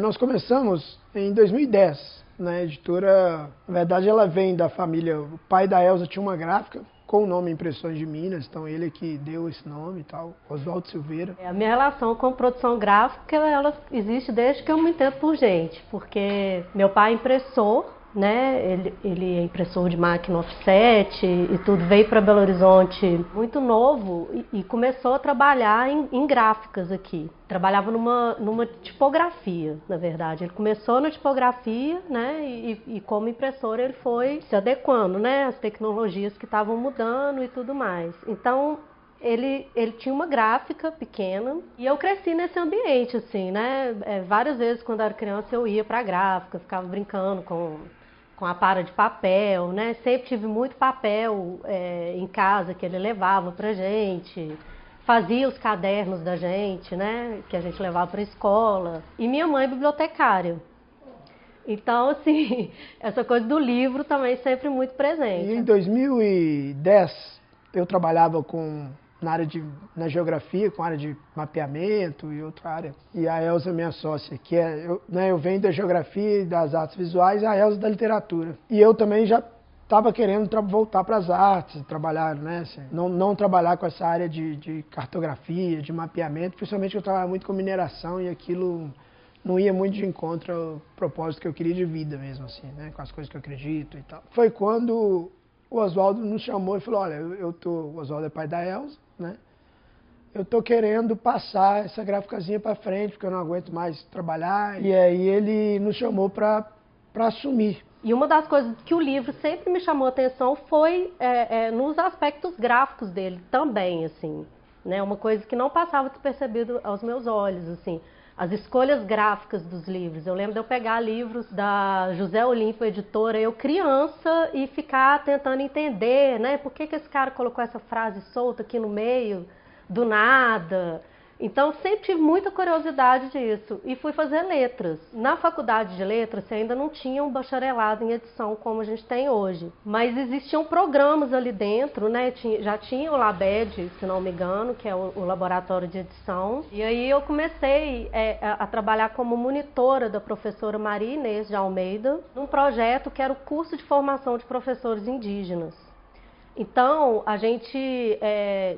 Nós começamos em 2010, né? A editora, na verdade, ela vem da família. O pai da Elza tinha uma gráfica com o nome Impressões de Minas, então ele é que deu esse nome e tal, Oswaldo Silveira. A minha relação com produção gráfica, ela existe desde que eu me entendo por gente, porque meu pai é impressor, né? Ele é impressor de máquina offset e tudo, veio para Belo Horizonte muito novo e começou a trabalhar em gráficas aqui. Trabalhava numa tipografia, na verdade. Ele começou na tipografia, né? E como impressor ele foi se adequando, né? As tecnologias que estavam mudando e tudo mais. Então, ele tinha uma gráfica pequena e eu cresci nesse ambiente, assim, né? Várias vezes quando eu era criança eu ia pra gráfica, ficava brincando com a para de papel, né? Sempre tive muito papel em casa que ele levava pra gente, fazia os cadernos da gente, né? Que a gente levava pra escola. E minha mãe bibliotecária. Então, assim, essa coisa do livro também sempre muito presente. E em 2010 eu trabalhava na geografia, com área de mapeamento e outra área. E a Elza, minha sócia, eu venho da geografia e das artes visuais, e a Elza da literatura. E eu também já estava querendo voltar para as artes, trabalhar, né? Assim, não trabalhar com essa área de cartografia, de mapeamento, principalmente eu trabalhava muito com mineração e aquilo não ia muito de encontro ao propósito que eu queria de vida mesmo, assim, né? Com as coisas que eu acredito e tal. Foi quando o Oswaldo nos chamou e falou, olha, o Oswaldo é pai da Elza, né? Eu tô querendo passar essa gráficazinha para frente, porque eu não aguento mais trabalhar. E aí ele nos chamou para assumir. E uma das coisas que o livro sempre me chamou a atenção foi nos aspectos gráficos dele também, assim, né? Uma coisa que não passava despercebido aos meus olhos, assim. As escolhas gráficas dos livros. Eu lembro de eu pegar livros da José Olímpio, editora, eu criança, e ficar tentando entender, né? Por que esse cara colocou essa frase solta aqui no meio, do nada? Então, sempre tive muita curiosidade disso. E fui fazer letras. Na faculdade de letras, você ainda não tinha um bacharelado em edição como a gente tem hoje. Mas existiam programas ali dentro, né? Já tinha o LABED, se não me engano, que é o laboratório de edição. E aí eu comecei a trabalhar como monitora da professora Maria Inês de Almeida, num projeto que era o curso de formação de professores indígenas. Então, a gente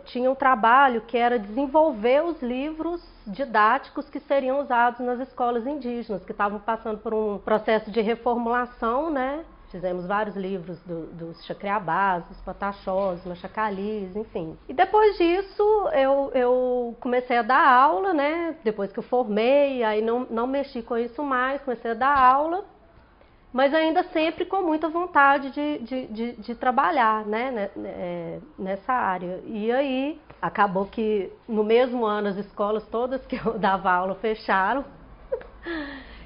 tinha um trabalho que era desenvolver os livros didáticos que seriam usados nas escolas indígenas, que estavam passando por um processo de reformulação, né? Fizemos vários livros dos Xacriabás, dos Pataxós, Machacalis, enfim. E depois disso, eu comecei a dar aula, né? Depois que eu formei, aí não mexi com isso mais, comecei a dar aula. Mas ainda sempre com muita vontade de trabalhar, né, nessa área. E aí acabou que no mesmo ano as escolas todas que eu dava aula fecharam.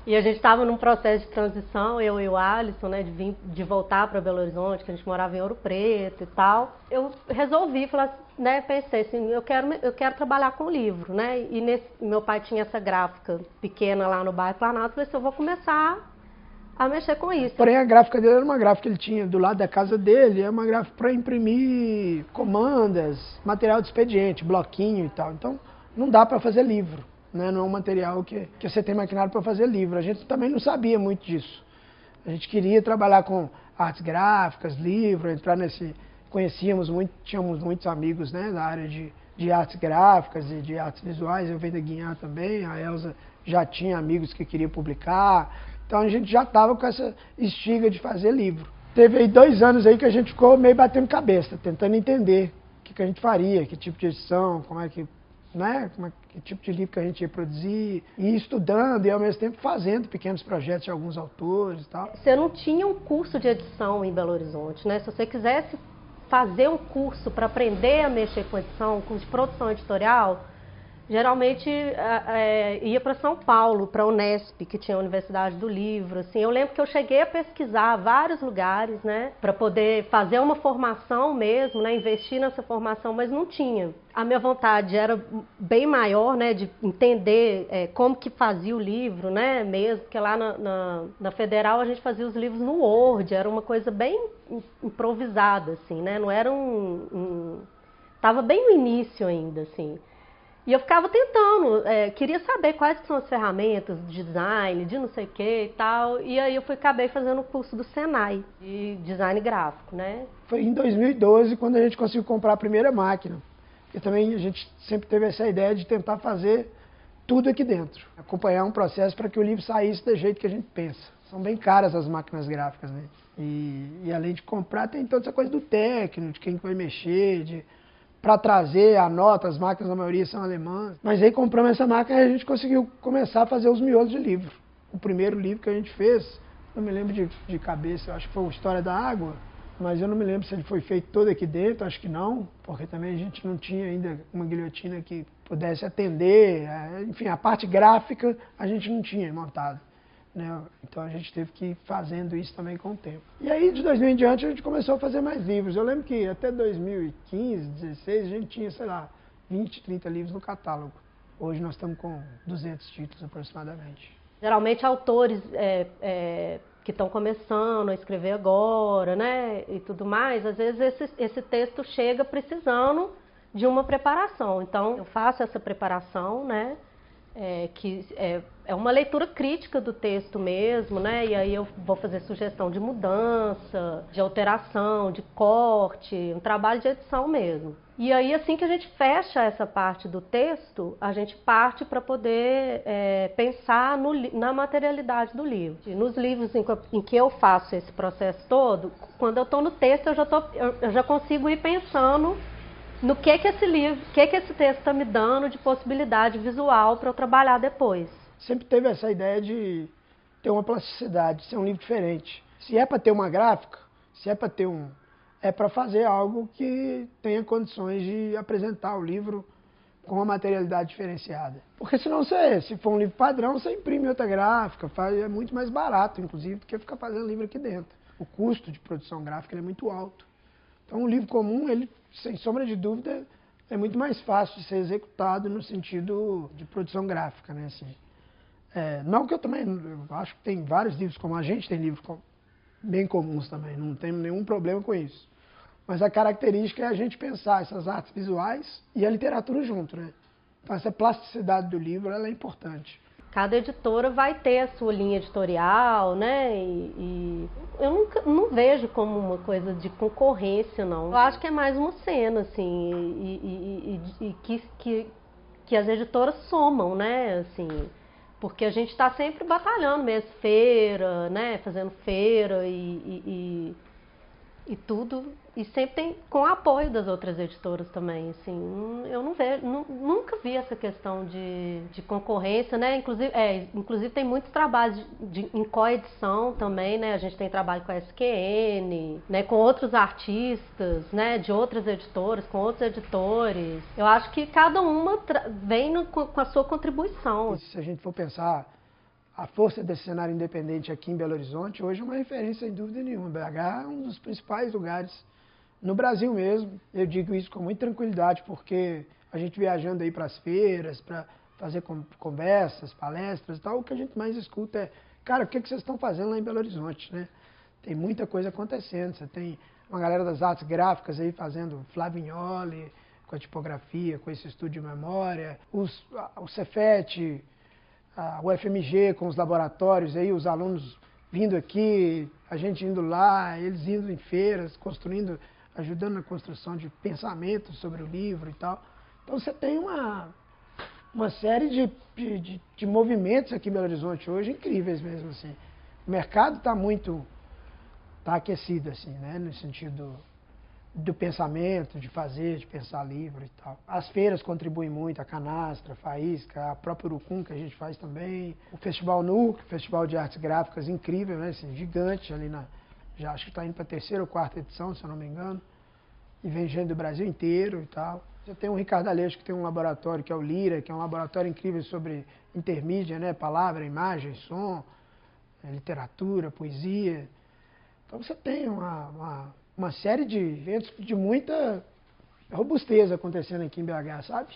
E a gente estava num processo de transição, eu e o Alisson, né, de voltar para Belo Horizonte, que a gente morava em Ouro Preto e tal. Eu resolvi, né, pensei assim, eu quero trabalhar com livro, né? E meu pai tinha essa gráfica pequena lá no bairro Planalto, falei assim, eu vou começar a mexer com isso. Porém, a gráfica dele era uma gráfica que ele tinha do lado da casa dele, é uma gráfica para imprimir comandas, material de expediente, bloquinho e tal. Então, não dá para fazer livro, né? Não é um material que você tem maquinário para fazer livro. A gente também não sabia muito disso. A gente queria trabalhar com artes gráficas, livro, entrar conhecíamos muito, tínhamos muitos amigos, né, na área de artes gráficas e de artes visuais. Eu venho da Guinhá também, a Elza já tinha amigos que queriam publicar. Então a gente já estava com essa estiga de fazer livro. Teve aí 2 anos aí que a gente ficou meio batendo cabeça, tentando entender o que a gente faria, que tipo de edição, né, que tipo de livro que a gente ia produzir, e estudando e ao mesmo tempo fazendo pequenos projetos de alguns autores e tal. Você não tinha um curso de edição em Belo Horizonte, né? Se você quisesse fazer um curso para aprender a mexer com edição, com produção editorial, geralmente ia para São Paulo, para a Unesp, que tinha a Universidade do Livro. Assim. Eu lembro que eu cheguei a pesquisar vários lugares, né, para poder fazer uma formação mesmo, né, investir nessa formação, mas não tinha. A minha vontade era bem maior, né, de entender como que fazia o livro, né, mesmo, porque lá na Federal a gente fazia os livros no Word, era uma coisa bem improvisada, assim, né, não era Tava bem no início ainda, assim. E eu ficava tentando, queria saber quais que são as ferramentas de design, de não sei o que e tal. E aí eu acabei fazendo o curso do Senai, de design gráfico, né? Foi em 2012 quando a gente conseguiu comprar a primeira máquina. Porque também a gente sempre teve essa ideia de tentar fazer tudo aqui dentro. Acompanhar um processo para que o livro saísse do jeito que a gente pensa. São bem caras as máquinas gráficas, né? E além de comprar, tem toda essa coisa do técnico, de quem vai mexer, para trazer a nota, as máquinas, a maioria são alemãs. Mas aí compramos essa máquina e a gente conseguiu começar a fazer os miolos de livro. O primeiro livro que a gente fez, não me lembro de cabeça, eu acho que foi o História da Água, mas eu não me lembro se ele foi feito todo aqui dentro, acho que não, porque também a gente não tinha ainda uma guilhotina que pudesse atender, enfim, a parte gráfica a gente não tinha montado. Né? Então a gente teve que ir fazendo isso também com o tempo. E aí de 2000 em diante a gente começou a fazer mais livros. Eu lembro que até 2015, 2016 a gente tinha, sei lá, 20, 30 livros no catálogo. Hoje nós estamos com 200 títulos aproximadamente. Geralmente autores que estão começando a escrever agora, né, e tudo mais, às vezes esse texto chega precisando de uma preparação. Então eu faço essa preparação, né, que é uma leitura crítica do texto mesmo, né? E aí eu vou fazer sugestão de mudança, de alteração, de corte, um trabalho de edição mesmo. E aí assim que a gente fecha essa parte do texto, a gente parte para poder pensar na materialidade do livro. E nos livros em que eu faço esse processo todo, quando eu estou no texto eu já consigo ir pensando no que esse livro, que esse texto está me dando de possibilidade visual para eu trabalhar depois. Sempre teve essa ideia de ter uma plasticidade, de ser um livro diferente. Se é para ter uma gráfica, se é para ter é para fazer algo que tenha condições de apresentar o livro com uma materialidade diferenciada. Porque senão se for um livro padrão, você imprime outra gráfica, é muito mais barato, inclusive, do que ficar fazendo livro aqui dentro. O custo de produção gráfica é muito alto. Então, um livro comum, ele, sem sombra de dúvida, é muito mais fácil de ser executado no sentido de produção gráfica, né? Assim, não que eu acho que tem vários livros como a gente tem livros bem comuns também, não tem nenhum problema com isso. Mas a característica é a gente pensar essas artes visuais e a literatura junto, né? Então, essa plasticidade do livro, ela é importante. Cada editora vai ter a sua linha editorial, né? E eu não vejo como uma coisa de concorrência, não. Eu acho que é mais uma cena, assim, e que as editoras somam, né? Assim, porque a gente está sempre batalhando mesmo, feira, né? Fazendo feira e tudo, e sempre tem com o apoio das outras editoras também, assim, eu não vejo, nunca vi essa questão de concorrência, né, inclusive tem muitos trabalhos em coedição também, né, a gente tem trabalho com a SQN, né, com outros artistas, né, de outras editoras, com outros editores, eu acho que cada uma vem com a sua contribuição. E se a gente for pensar a força desse cenário independente aqui em Belo Horizonte, hoje é uma referência, sem dúvida nenhuma. BH é um dos principais lugares no Brasil mesmo. Eu digo isso com muita tranquilidade, porque a gente viajando aí para as feiras, para fazer conversas, palestras e tal, o que a gente mais escuta é, cara, o que vocês estão fazendo lá em Belo Horizonte, né? Tem muita coisa acontecendo. Você tem uma galera das artes gráficas aí fazendo Flavignoli, com a tipografia, com esse estúdio de memória, o Cefet, o FMG com os laboratórios, aí os alunos vindo aqui, a gente indo lá, eles indo em feiras, construindo, ajudando na construção de pensamentos sobre o livro e tal. Então você tem uma série de movimentos aqui em Belo Horizonte hoje incríveis mesmo, assim. O mercado está aquecido, assim, né, no sentido do pensamento, de pensar livro e tal. As feiras contribuem muito, a Canastra, a Faísca, a própria Urucum, que a gente faz também. O Festival NUC, Festival de Artes Gráficas, incrível, né? Assim, gigante ali já acho que está indo para a 3ª ou 4ª edição, se eu não me engano. E vem gente do Brasil inteiro e tal. Você tem o Ricardo Aleixo, que tem um laboratório, que é o Lira, que é um laboratório incrível sobre intermídia, né? Palavra, imagem, som, literatura, poesia. Então você tem uma série de eventos de muita robustez acontecendo aqui em BH, sabe?